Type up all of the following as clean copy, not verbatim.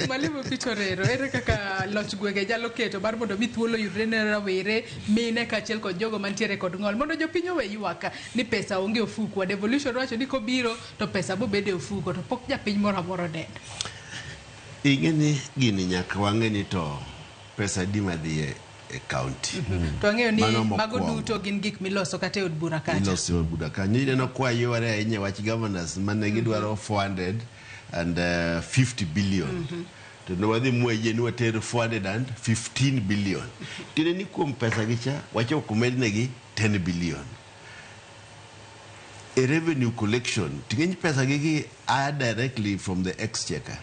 Mwalimu Orero, ere kaka loch gwenge jalo keto bar mondo mi thuolo yudre ne rawere mine kaachiel kod jogo mantiere kod ng'ol mondo jopiny owe ywak ni pesa onge ofuko. Devolution wacho ni kobiro to pesa bobede ofuko to pok japiny moro amora odendo. Ingeni gini nyaka wang'eni to pesa di madhi e county. To ang'eyo ni mago duto gin gik miloso kata e od bura kacha. Miloso e od bura kacha. Ineno kwa yware ahinya wach Gavanas mane gidwaro 450 billion. To nwadhi mweje ni watero 415 billion. Tine ni kuom pesa gicha wacho kumednegi 10 billion. A revenue collection, ting'eny pesa gigi are directly from the exchequer.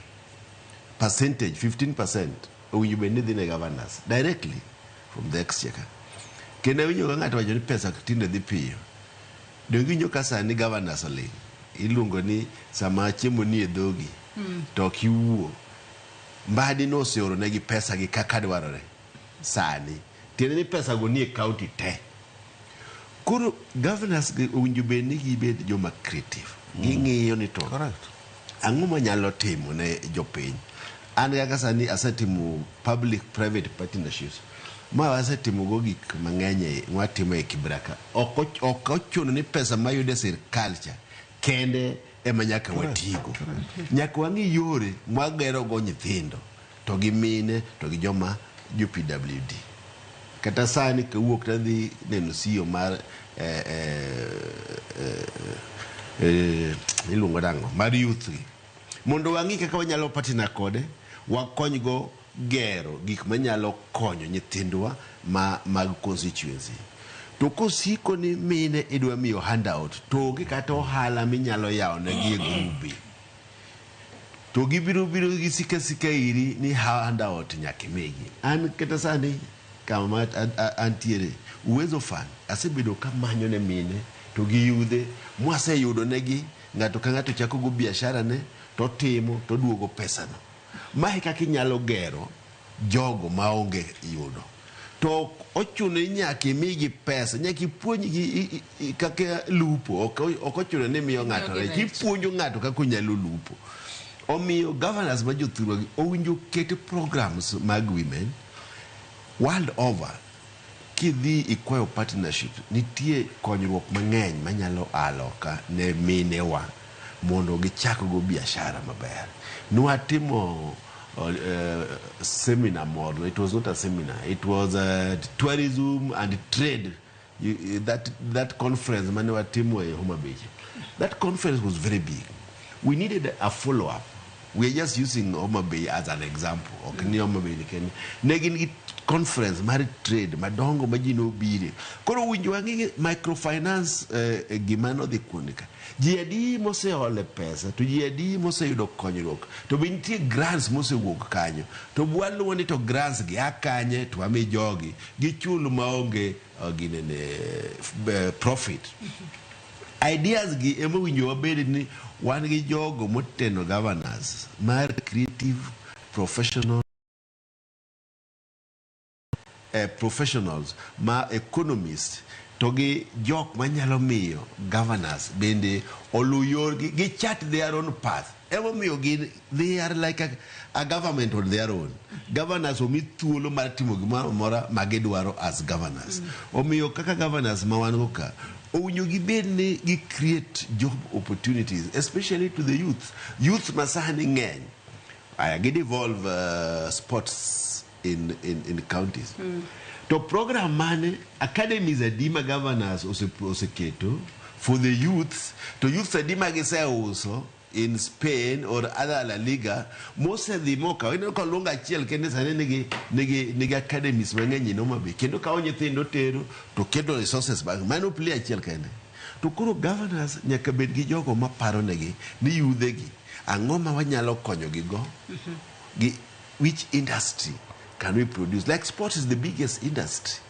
Percentage, 15%, owinjo bed ni dhi ne Gavanas directly from the exchequer. Kendo winjo ka ng'ato wacho ni pesa tinde dhi piyo. Donginjo ka sani Gavanas oling. Iluongo ni sama chiemo ni e dhogi to kiwuo. Mbadi no oseoro negi pesa gi kaka dwarore sani. Tiende ni pesa go ni e county te. Koro Gavanas owinjo bed ni gibed joma creative. Ging'iyo ni to ang'o manyalo timo ne jopiny. An kaka sani asetimo public private partnerships. Ma asetimo go gik mang'eny watimo e Kibra ka. Ok ochuno ni pesa mayude sirkal cha kende ema nyaka watigo. Nyaka wang'i yore mwagero go nyithindo to gi mine to gi joma jo PWD. Kata sani kawuok tadhi neno CEO mar iluongo dango mar youth mondo wang'i kaka wanyalo patina kode wakonygo gero gik manyalo konyo nyithindwa mag constituency. To kosiko ni mine idwa miyo handout to onge kata ohala minyalo yawo negi e grube to gibiro gi sika iri ni handout nyaka imigi. An kata sani kama antiere uwezo fan asebedo kamanyo ne mine to gi yudhe mwaseyudo negi ng'ato ka ng'ato chako go biashara ne to timo to duogo pesa no. Mae kaka inyalo gero jogo maonge yudo. To ochuno nyaka imigi pesa, nyaka ipuonjgi kaka lupo. Ok ochuno ni miyo ng'ato rech, ipuonjo ng'ato kaka onyalo lupo. Omiyo Gavanas ma jothurwa owinjo ket programs mag women world over. Kidhi ikwayo partnership nitie konyruok mang'eny manyalo aloka ne minewa mondo gichak go biashara maber. Nwatimo seminar model. It was not a seminar. It was a tourism and trade. That conference, Manewatimo Homa Bay. That conference was very big. We needed a follow-up. We are just using Homa Bay as an example. Okay, Homa Bay negin conference, married trade, madongo majino biri. Koro winjwangi microfinance gimano di kunika. Jiadi mose ole pesa, to jiadi mose yudo konyruok. To binti grants mose wuok kanyo. To bualu wani to grants gi akanye to ame jogi. Gichulu maonge ginene profit. Ideas gi emo winjo wabedi ni wan gi jogo moteno Gavanas, mar creative professional professionals, ma economists, to gi jok manyalo miyo Gavanas bende oluyor gi chart their own path. Emo miyo gi they are like a government on their own. Gavanas omi thuolo mar timo gimoro amora magidwaro as Gavanas. Omiyo kaka Gavanas mawango ka owinjo gibed ni gi create job opportunities, especially to the youth. Youth masani ng'eny. Aya gi devolve sports in counties. To program mane academies adima Gavanas oseketo for the youth, to youth adima giseuso in Spain or other La Liga, most of the moka we no longa achiel kende sane nigi academies mang'eny no mabe kendo kawo nyithindo tero to kedo resources bang mano play achiel kende. To koro Gavanas nyaka bed gi jogo maparo negi ni yudhegi ang'o ma wanyalo konyo gi go gi which industry can we produce? Like sports is the biggest industry.